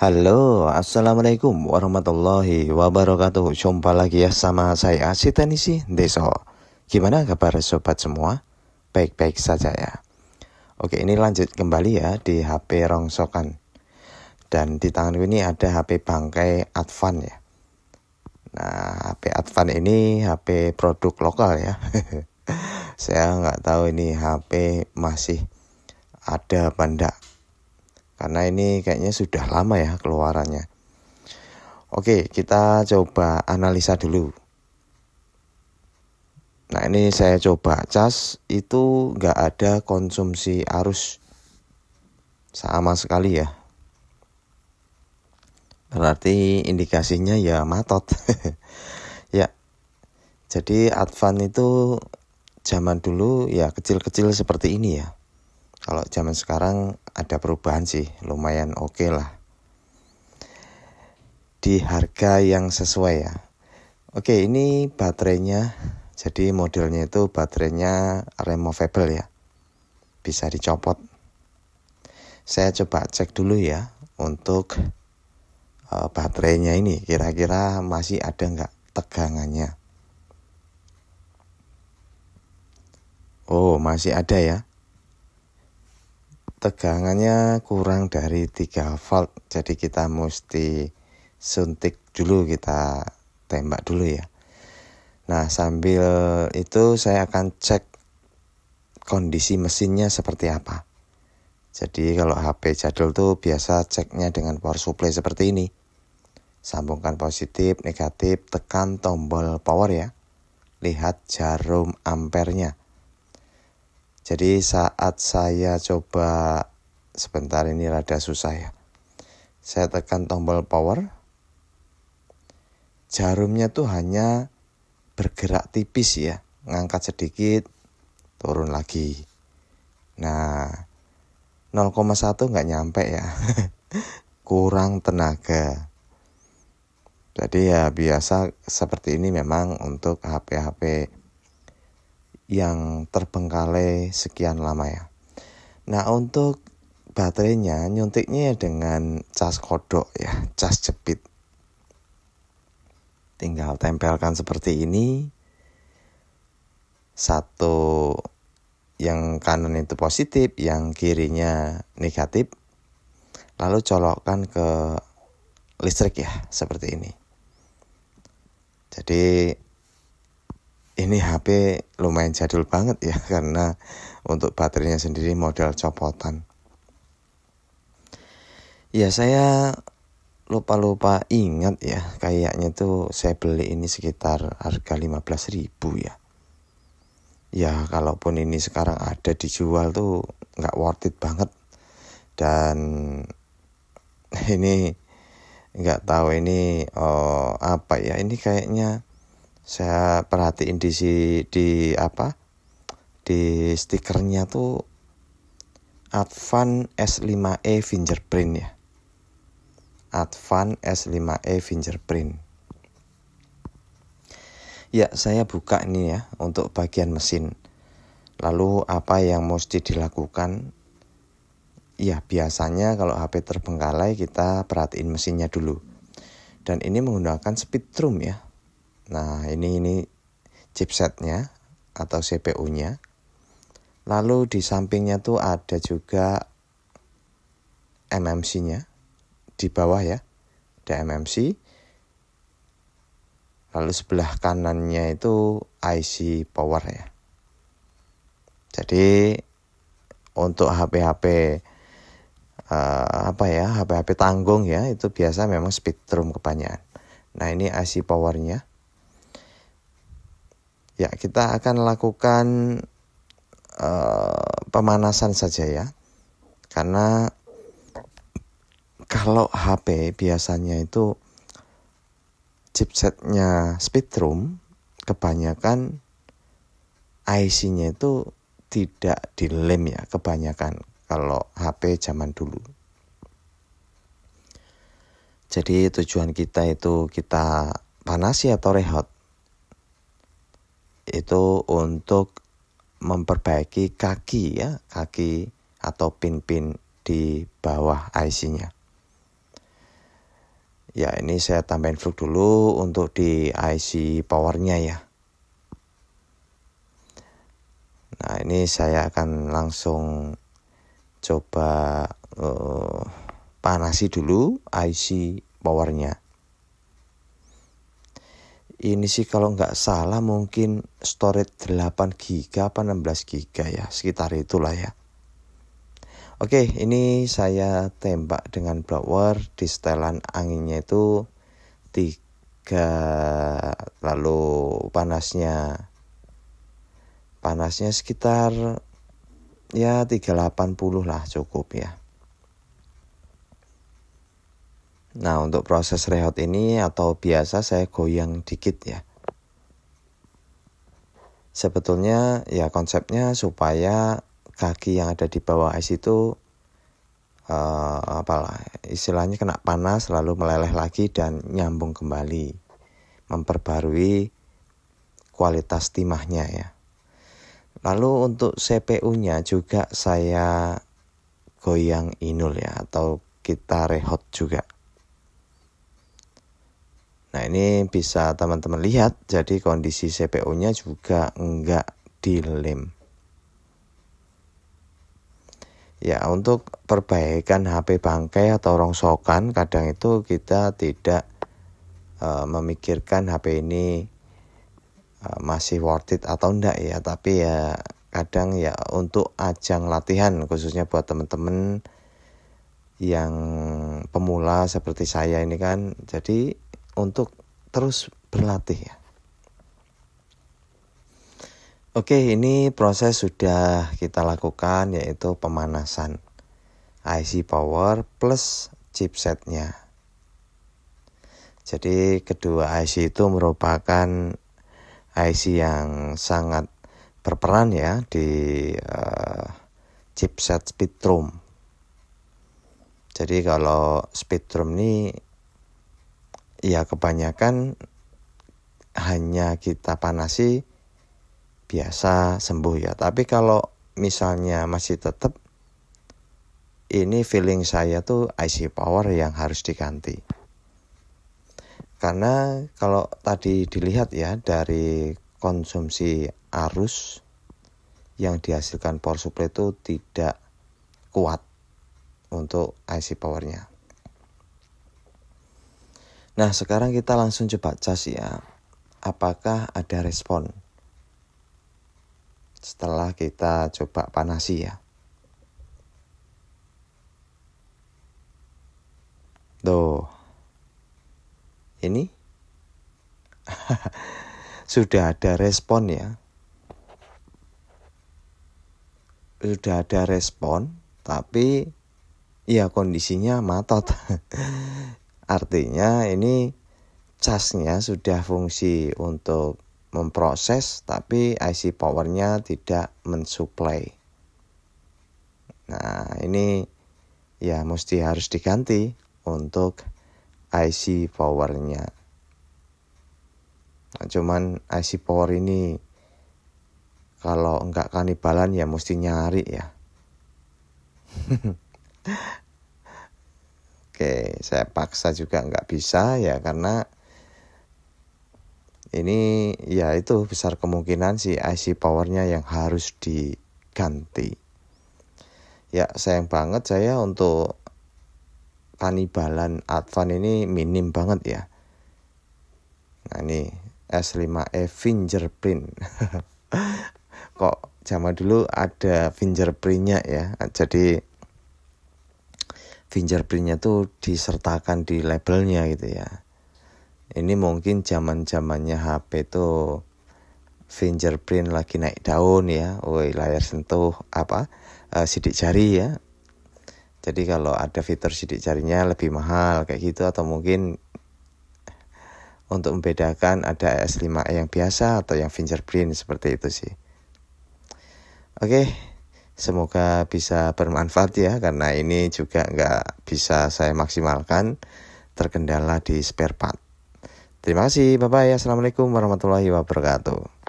Halo, assalamualaikum warahmatullahi wabarakatuh. Jumpa lagi ya sama saya si Tenisi Deso. Gimana kabar sobat semua? Baik-baik saja ya. Oke, ini lanjut kembali ya di HP rongsokan. Dan di tanganku ini ada HP bangkai Advan ya. Nah, HP Advan ini HP produk lokal ya. Saya nggak tahu ini HP masih ada apa enggak. Karena ini kayaknya sudah lama ya keluarannya. Oke, kita coba analisa dulu. Nah, ini saya coba cas, itu nggak ada konsumsi arus sama sekali ya. Berarti indikasinya ya matot. Ya, jadi Advan itu zaman dulu ya kecil-kecil seperti ini ya. Kalau zaman sekarang ada perubahan sih, lumayan oke lah. Di harga yang sesuai ya. Oke, ini baterainya. Jadi modelnya itu baterainya removable ya. Bisa dicopot. Saya coba cek dulu ya untuk baterainya ini. Kira-kira masih ada nggak tegangannya. Oh, masih ada ya. Tegangannya kurang dari 3 volt. Jadi kita mesti suntik dulu, kita tembak dulu ya. Nah, sambil itu saya akan cek kondisi mesinnya seperti apa. Jadi kalau HP jadul tuh biasa ceknya dengan power supply seperti ini. Sambungkan positif, negatif, tekan tombol power ya. Lihat jarum ampernya. Jadi saat saya coba, sebentar ini rada susah ya. Saya tekan tombol power. Jarumnya tuh hanya bergerak tipis ya. Ngangkat sedikit, turun lagi. Nah, 0,1 nggak nyampe ya. Kurang tenaga. Jadi ya biasa seperti ini memang untuk HP-HP yang terbengkalai sekian lama ya. Nah, untuk baterainya nyuntiknya dengan cas kodok ya, cas jepit. Tinggal tempelkan seperti ini. Satu yang kanan itu positif, yang kirinya negatif. Lalu colokkan ke listrik ya, seperti ini. Jadi ini HP lumayan jadul banget ya, karena untuk baterainya sendiri model copotan. Ya, saya lupa ingat ya, kayaknya tuh saya beli ini sekitar harga 15.000 ya. Ya, kalaupun ini sekarang ada dijual tuh nggak worth it banget. Dan ini nggak tahu ini apa ya, ini kayaknya saya perhatiin di stikernya tuh Advan S5e fingerprint ya. Advan S5e fingerprint. Ya, saya buka ini ya untuk bagian mesin. Lalu apa yang mesti dilakukan? Ya, biasanya kalau HP terbengkalai kita perhatiin mesinnya dulu. Dan ini menggunakan Speedtrum ya. Nah, ini chipsetnya atau CPU-nya. Lalu di sampingnya tuh ada juga MMC-nya. Di bawah ya, ada MMC. Lalu sebelah kanannya itu IC power ya. Jadi untuk HP-HP HP-HP tanggung ya, itu biasa memang Speedtrum kebanyakan. Nah, ini IC powernya. Ya, kita akan lakukan pemanasan saja ya. Karena kalau HP biasanya itu chipsetnya Speedtrum, kebanyakan IC-nya itu tidak dilem ya, kebanyakan kalau HP zaman dulu. Jadi tujuan kita itu kita panasi atau rehot. Itu untuk memperbaiki kaki atau pin-pin di bawah IC-nya. Ya, ini saya tambahin flux dulu untuk di IC powernya ya. Nah, ini saya akan langsung coba panasi dulu IC powernya. Ini sih kalau nggak salah mungkin storage 8 GB apa 16 GB ya, sekitar itulah ya. Oke, ini saya tembak dengan blower di setelan anginnya itu 3, lalu panasnya sekitar ya 380 lah cukup ya. Nah, untuk proses rehot ini atau biasa saya goyang dikit ya. Sebetulnya ya konsepnya supaya kaki yang ada di bawah IC itu istilahnya kena panas lalu meleleh lagi dan nyambung kembali, memperbarui kualitas timahnya ya. Lalu untuk CPU-nya juga saya goyang inul ya, atau kita rehot juga. Nah, ini bisa teman-teman lihat, jadi kondisi CPU-nya juga enggak dilem. Ya, untuk perbaikan HP bangkai atau rongsokan, kadang itu kita tidak memikirkan HP ini masih worth it atau enggak ya. Tapi ya kadang ya untuk ajang latihan, khususnya buat teman-teman yang pemula seperti saya ini kan, jadi untuk terus berlatih ya. Oke, ini proses sudah kita lakukan, yaitu pemanasan IC power plus chipsetnya. Jadi kedua IC itu merupakan IC yang sangat berperan ya di chipset Speedrum. Jadi kalau Speedrum ini ya kebanyakan hanya kita panasi biasa sembuh ya. Tapi kalau misalnya masih tetap, ini feeling saya tuh IC power yang harus diganti. Karena kalau tadi dilihat ya dari konsumsi arus yang dihasilkan power supply itu tidak kuat untuk IC powernya. Nah, sekarang kita langsung coba cas ya, apakah ada respon setelah kita coba panasi ya. Tuh, ini sudah ada respon ya. Sudah ada respon, tapi ya kondisinya matot. Artinya ini casnya sudah fungsi untuk memproses, tapi IC powernya tidak mensuplai. Nah, ini ya mesti harus diganti untuk IC powernya. Nah, cuman IC power ini kalau enggak kanibalan ya mesti nyari ya. Oke, saya paksa juga enggak bisa ya, karena ini ya itu besar kemungkinan si IC powernya yang harus diganti. Ya sayang banget saya untuk kanibalan Advan ini minim banget ya. Nah ini S5e fingerprint. Kok zaman dulu ada fingerprintnya ya. Jadi fingerprintnya tuh disertakan di labelnya gitu ya. Ini mungkin zaman-zamannya HP tuh fingerprint lagi naik daun ya. Woi, layar sentuh sidik jari ya. Jadi kalau ada fitur sidik jarinya lebih mahal kayak gitu, atau mungkin untuk membedakan ada S5e yang biasa atau yang fingerprint, seperti itu sih. Oke, semoga bisa bermanfaat ya, karena ini juga nggak bisa saya maksimalkan, terkendala di spare part. Terima kasih, bye-bye. Assalamualaikum warahmatullahi wabarakatuh.